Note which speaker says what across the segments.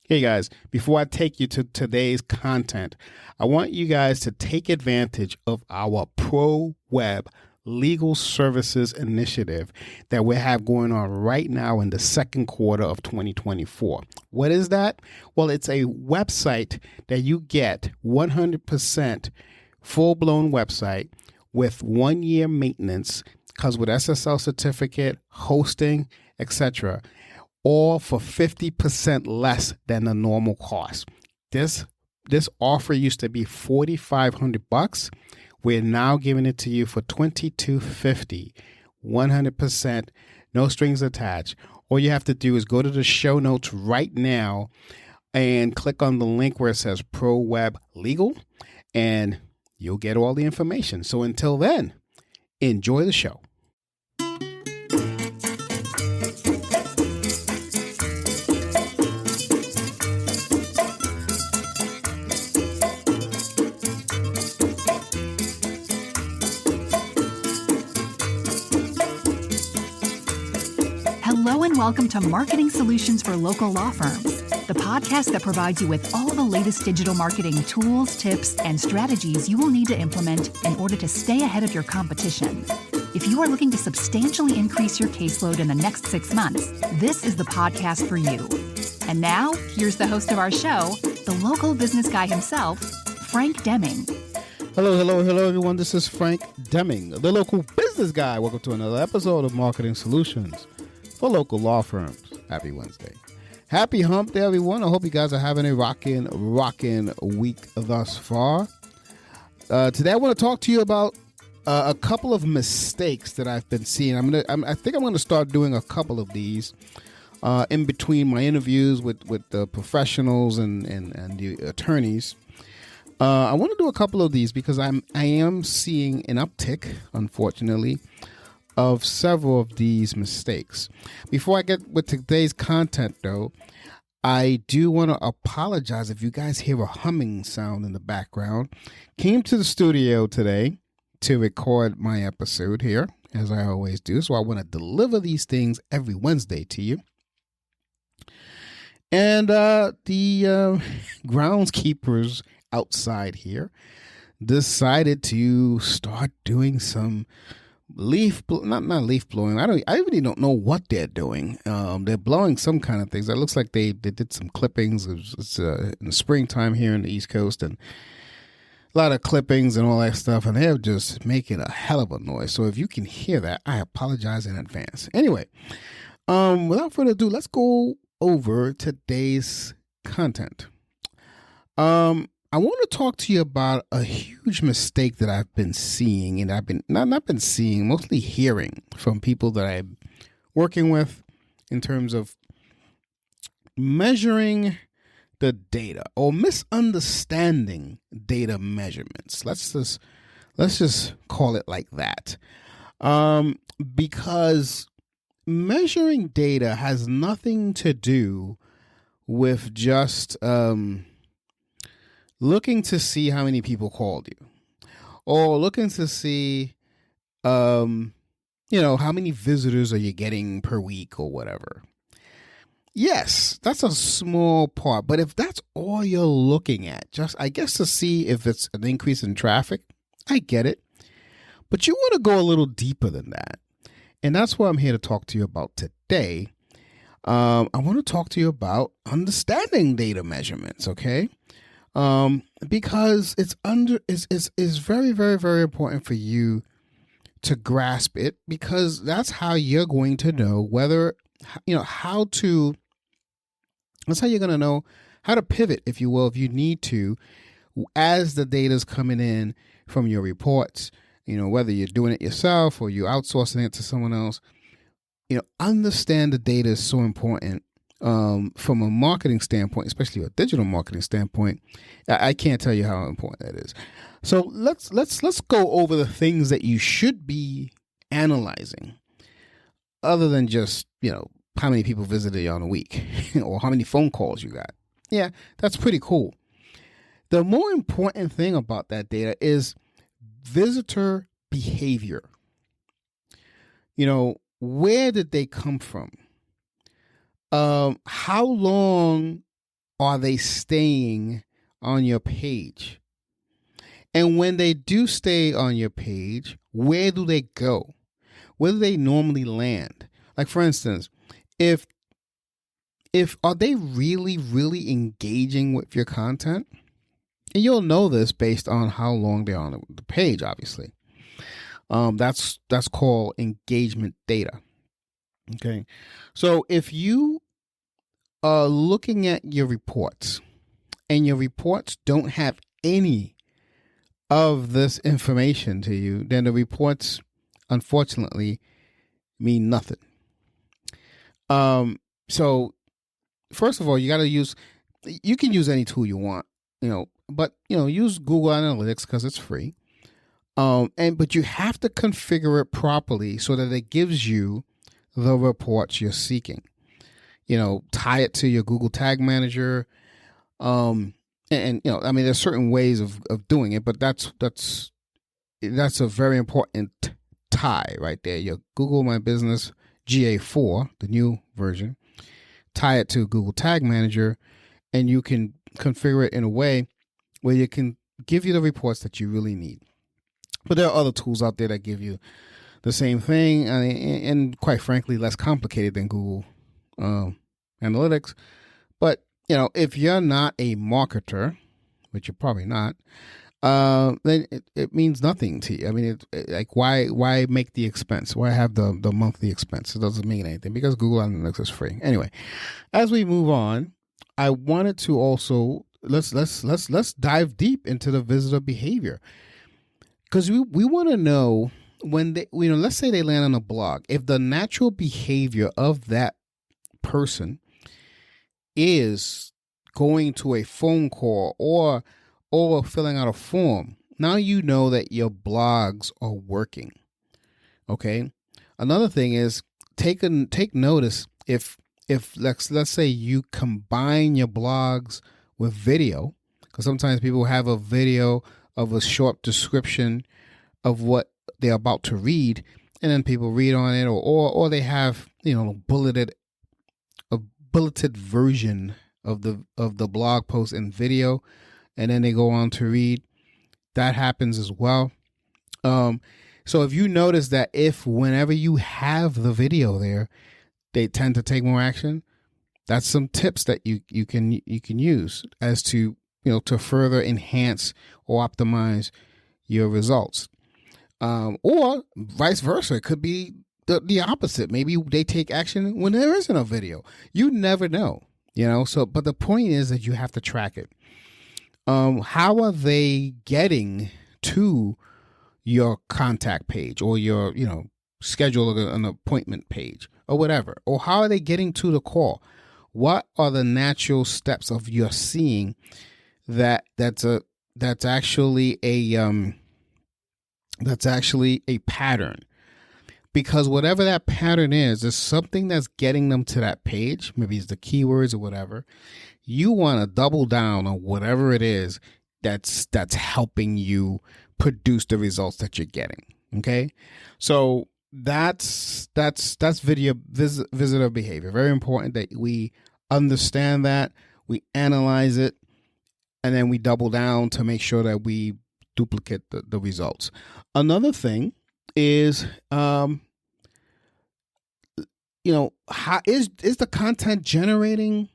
Speaker 1: Hey guys, before I take you to today's content, I want you guys to take advantage of our Pro Web Legal Services Initiative that we have going on right now in the second quarter of 2024. What is that? Well, it's a website that you get 100% full-blown website with 1 year maintenance, comes with SSL certificate, hosting, etc., all for 50% less than the normal cost. This offer used to be $4,500. We're now giving it to you for $2,250, 100%, no strings attached. All you have to do is go to the show notes right now and click on the link where it says Pro Web Legal, and you'll get all the information. So until then, enjoy the show.
Speaker 2: Hello and welcome to Marketing Solutions for Local Law Firms, the podcast that provides you with all the latest digital marketing tools, tips, and strategies you will need to implement in order to stay ahead of your competition. If you are looking to substantially increase your caseload in the next 6 months, this is the podcast for you. And now, here's the host of our show, the local business guy himself, Frank Deming.
Speaker 1: Hello, everyone. This is Frank Deming, the local business guy. Welcome to another episode of Marketing Solutions for Local Law Firms. Happy Wednesday. Happy hump day, everyone. I hope you guys are having a rockin' week thus far. Today, I want to talk to you about a couple of mistakes that I've been seeing. I think I'm going to start doing a couple of these in between my interviews with the professionals and the attorneys. I want to do a couple of these because I am seeing an uptick, unfortunately, of several of these mistakes. Before I get with today's content, though, I do want to apologize if you guys hear a humming sound in the background. Came to the studio today to record my episode here, as I always do, so I want to deliver these things every Wednesday to you. And the groundskeepers outside here decided to start doing some not leaf blowing. I really don't know what they're doing. They're blowing some kind of things. It looks like they did some clippings. It's in the springtime here in the East Coast, and a lot of clippings and all that stuff, and they're just making a hell of a noise. So if you can hear that, I apologize in advance. Anyway, without further ado, let's go over today's content. I want to talk to you about a huge mistake that I've been seeing, and I've been not been seeing, mostly hearing from people that I'm working with in terms of measuring the data or misunderstanding data measurements. Let's just call it like that, because measuring data has nothing to do with just looking to see how many people called you, or looking to see, how many visitors are you getting per week or whatever. Yes, that's a small part, but if that's all you're looking at, just, I guess, to see if it's an increase in traffic, I get it. But you want to go a little deeper than that. And that's what I'm here to talk to you about today. I want to talk to you about understanding data measurements, okay? Because it's very, very, very important for you to grasp it, because that's how you're going to know whether, that's how you're going to know how to pivot, if you will, if you need to, as the data's coming in from your reports, whether you're doing it yourself or you're outsourcing it to someone else. Understand the data is so important. From a marketing standpoint, especially a digital marketing standpoint, I can't tell you how important that is. So let's go over the things that you should be analyzing, other than just how many people visited you on a week or how many phone calls you got. Yeah, that's pretty cool. The more important thing about that data is visitor behavior. Where did they come from? How long are they staying on your page? And when they do stay on your page, where do they go? Where do they normally land? Like, for instance, if are they really engaging with your content? And you'll know this based on how long they're on the page, obviously. That's called engagement data. Okay. So if you are looking at your reports and your reports don't have any of this information to you, then the reports, unfortunately, mean nothing. So first of all, you can use any tool you want, but use Google Analytics because it's free. But you have to configure it properly so that it gives you the reports you're seeking. Tie it to your Google Tag Manager. There's certain ways of doing it, but that's a very important tie right there. Your Google My Business GA4, the new version, tie it to Google Tag Manager, and you can configure it in a way where you can give you the reports that you really need. But there are other tools out there that give you the same thing, and quite frankly, less complicated than Google Analytics. But if you're not a marketer, which you're probably not, then it means nothing to you. I mean, why make the expense? Why have the monthly expense? It doesn't mean anything because Google Analytics is free. Anyway, as we move on, I wanted to also let's dive deep into the visitor behavior, because we want to know when they, let's say they land on a blog, if the natural behavior of that person is going to a phone call or filling out a form. Now you know that your blogs are working. Okay. Another thing is take notice if let's say you combine your blogs with video, because sometimes people have a video of a short description of what they're about to read, and then people read on it, or they have a bulleted version of the blog post in video, and then they go on to read. That happens as well. So if you notice that if whenever you have the video there, they tend to take more action, that's some tips that you can use as to to further enhance or optimize your results. Or vice versa. It could be the opposite. Maybe they take action when there isn't a video. You never know, So, but the point is that you have to track it. How are they getting to your contact page or your, schedule an appointment page or whatever? Or how are they getting to the call? What are the natural steps of your seeing that's actually a pattern? Because whatever that pattern is something that's getting them to that page. Maybe it's the keywords or whatever. You want to double down on whatever it is that's helping you produce the results that you're getting. Okay, so that's visitor behavior. Very important that we understand that, we analyze it, and then we double down to make sure that we duplicate the results. Another thing is, how is the content generating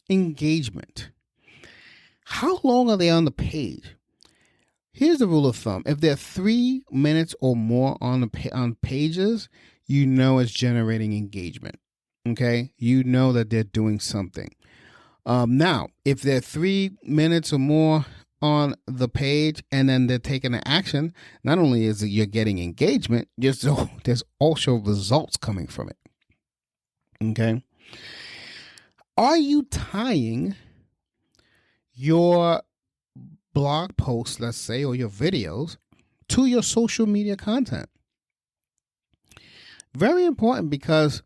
Speaker 1: engagement? How long are they on the page? Here's the rule of thumb. If they're 3 minutes or more on pages, it's generating engagement. Okay? That they're doing something. Now, if they're 3 minutes or more on the page and then they're taking an action, not only is it you're getting engagement, there's also results coming from it. Okay? Are you tying your blog posts, let's say, or your videos to your social media content? Very important, because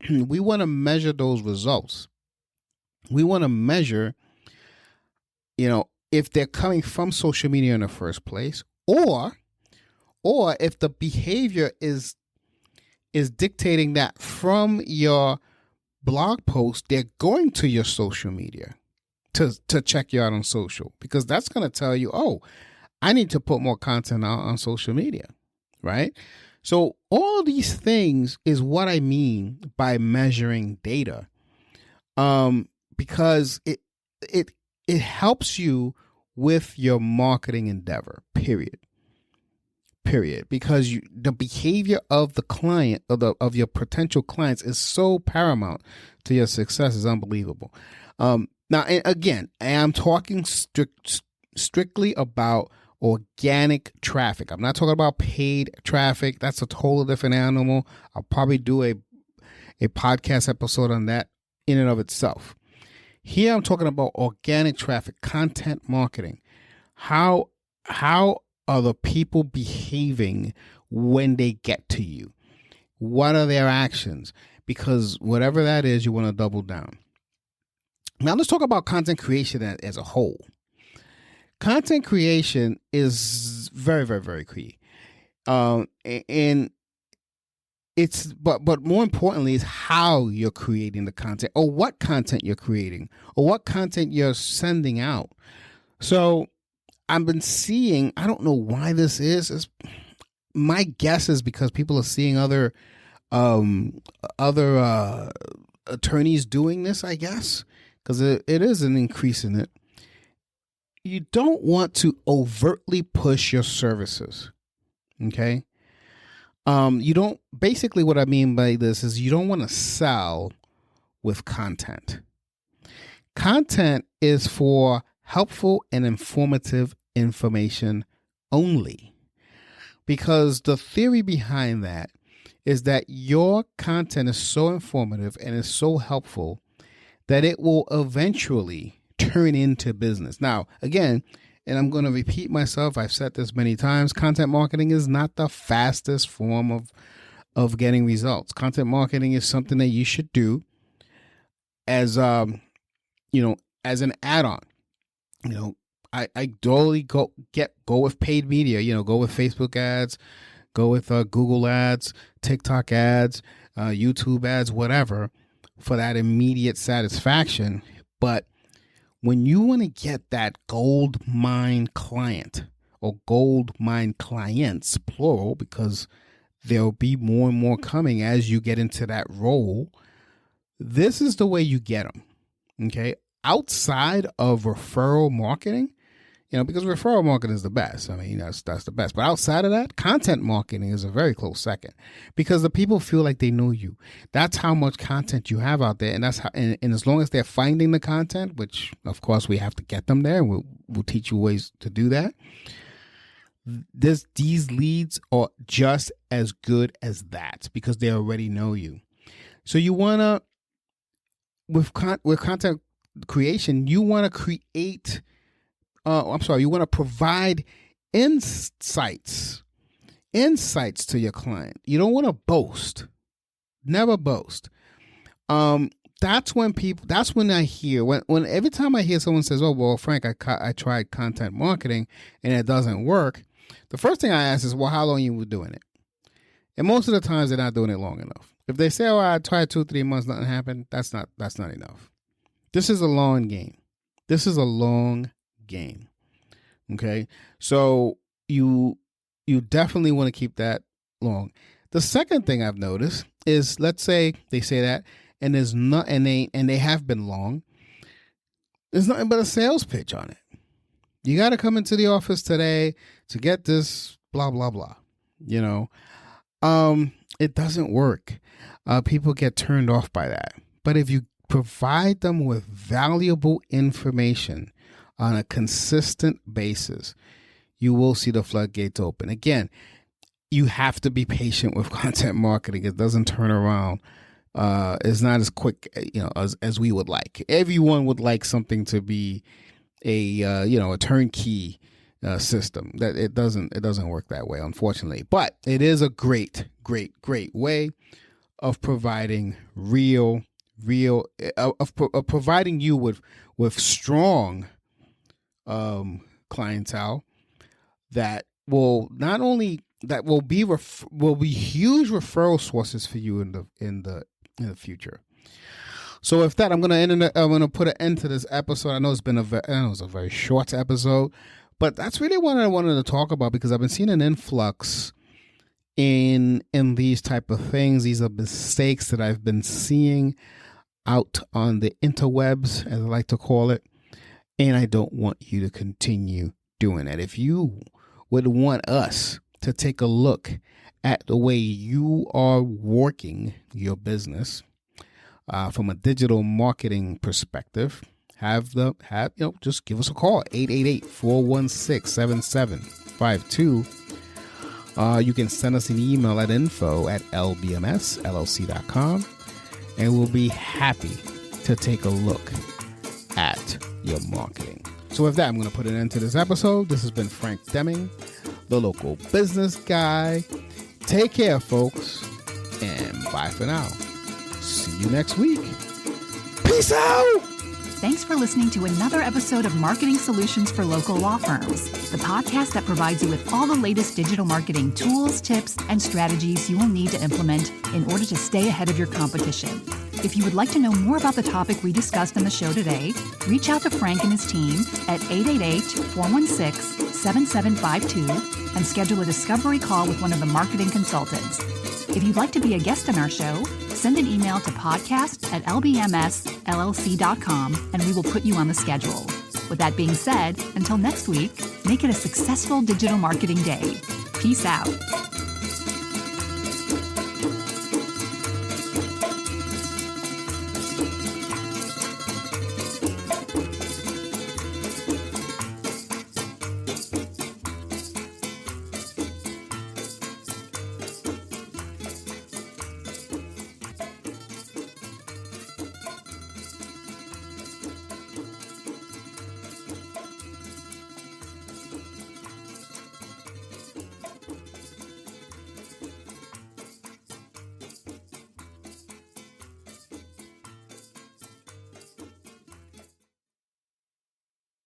Speaker 1: we want to measure those results. We want to measure, if they're coming from social media in the first place, or if the behavior is dictating that from your blog post, they're going to your social media. to check you out on social, because that's going to tell you, oh, I need to put more content out on social media, right? So all of these things is what I mean by measuring data, because it helps you with your marketing endeavor. Period. Because the behavior of the client, of your potential clients, is so paramount to your success. Is unbelievable. Now, and again, I'm talking strictly about organic traffic. I'm not talking about paid traffic. That's a totally different animal. I'll probably do a podcast episode on that in and of itself. Here I'm talking about organic traffic, content marketing. How are the people behaving when they get to you? What are their actions? Because whatever that is, you want to double down. Now let's talk about content creation as a whole. Content creation is very, very, very key. And it's but more importantly is how you're creating the content, or what content you're creating, or what content you're sending out. So I've been seeing, I don't know why this is. My guess is because people are seeing other attorneys doing this, I guess, because it is an increase in it. You don't want to overtly push your services. Okay. You don't, basically what I mean by this is you don't want to sell with content. Content is for helpful and informative information only. Because the theory behind that is that your content is so informative and is so helpful that it will eventually turn into business. Now, again, and I'm going to repeat myself, I've said this many times, content marketing is not the fastest form of getting results. Content marketing is something that you should do as as an add-on. I totally go with paid media, go with Facebook ads, go with Google ads, TikTok ads, YouTube ads, whatever, for that immediate satisfaction. But when you want to get that gold mine client, or gold mine clients, plural, because there'll be more and more coming as you get into that role, this is the way you get them. Okay. Outside of referral marketing, because referral marketing is the best. I mean, that's the best. But outside of that, content marketing is a very close second, because the people feel like they know you. That's how much content you have out there. And that's how, and as long as they're finding the content, which of course we have to get them there, we'll teach you ways to do that. These leads are just as good as that, because they already know you. So you want to, with content creation, you want to create, you want to provide insights to your client. You don't want to boast. Never boast. That's when I hear, when every time I hear someone says, oh, well, Frank, I tried content marketing and it doesn't work. The first thing I ask is, well, how long you were doing it? And most of the times they're not doing it long enough. If they say, oh, I tried 2-3 months, nothing happened, that's not enough. This is a long game. Okay. So you definitely want to keep that long. The second thing I've noticed is, let's say they say that, and there's not, and they have been long. There's nothing but a sales pitch on it. You got to come into the office today to get this, blah, blah, blah. It doesn't work. People get turned off by that. But if you provide them with valuable information on a consistent basis, you will see the floodgates open. Again, you have to be patient with content marketing. It doesn't turn around. It's not as quick, as we would like. Everyone would like something to be a turnkey system. That it doesn't work that way, unfortunately. But it is a great way of providing providing you with strong clientele that will not only will be huge referral sources for you in the future. So with that, I'm gonna put an end to this episode. I know it's been it was a very short episode, but that's really what I wanted to talk about, because I've been seeing an influx in these type of things. These are mistakes that I've been seeing out on the interwebs, as I like to call it, and I don't want you to continue doing it. If you would want us to take a look at the way you are working your business from a digital marketing perspective, just give us a call, 888-416-7752. You can send us an email at info@lbmsllc.com, and we'll be happy to take a look at your marketing. So with that, I'm going to put an end to this episode. This has been Frank Deming, the local business guy. Take care, folks, and bye for now. See you next week. Peace out!
Speaker 2: Thanks for listening to another episode of Marketing Solutions for Local Law Firms, the podcast that provides you with all the latest digital marketing tools, tips, and strategies you will need to implement in order to stay ahead of your competition. If you would like to know more about the topic we discussed on the show today, reach out to Frank and his team at 888-416-7752 and schedule a discovery call with one of the marketing consultants. If you'd like to be a guest on our show, send an email to podcast@lbmsllc.com and we will put you on the schedule. With that being said, until next week, make it a successful digital marketing day. Peace out.